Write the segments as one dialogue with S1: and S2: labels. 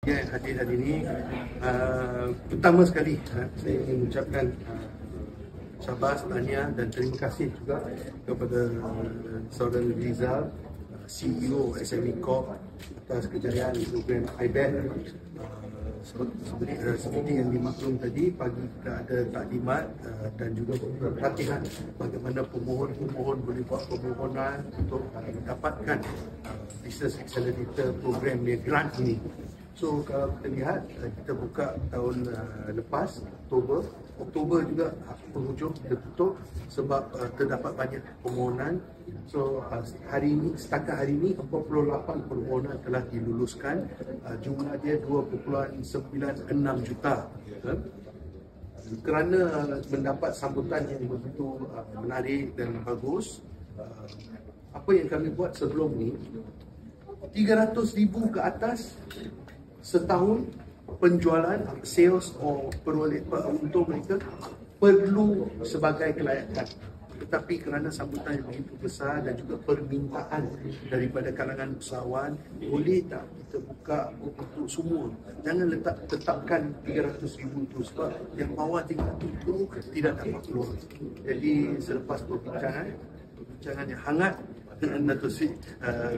S1: yang hadir hari ini. Pertama sekali saya ingin mengucapkan syabas, tahniah dan terima kasih juga kepada saudara Rizal, CEO SME Corp, atas kejayaan program IBET. Seperti yang dimaklum tadi, pagi kita ada taklimat dan juga pelatihan bagaimana pemohon-pemohon boleh buat permohonan untuk mendapatkan Business Accelerator program ni, grant ini. So kalau kita lihat, kita buka tahun lepas, Oktober juga penghujung kita tutup sebab terdapat banyak permohonan. So hari ini, setakat hari ini 48 permohonan telah diluluskan. Jumlah dia 2.96 juta. Kerana mendapat sambutan yang begitu menarik dan bagus, apa yang kami buat sebelum ni, 300,000 ke atas setahun penjualan, sales atau untuk mereka perlu sebagai kelayakan. Tetapi kerana sambutan yang begitu besar dan juga permintaan daripada kalangan usahawan, boleh tak kita buka untuk semua? Jangan tetapkan 300,000 itu, sebab yang bawah 300 itu tidak dapat keluar. Jadi selepas perbincangan yang hangat dengan Dato' Sri,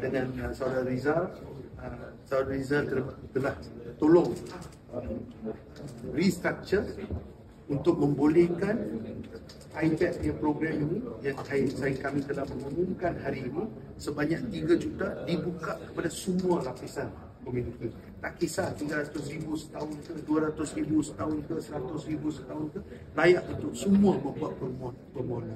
S1: dengan saudara Rizal, saudara Rizal telah tolong restructure untuk membolehkan IBET punya program ini yang kami telah mengumumkan hari ini sebanyak 3 juta dibuka kepada semua lapisan komuniti. Tak kisah 300,000 setahun ke, 200,000 setahun ke, 100,000 setahun ke, layak untuk semua membuat permohonan.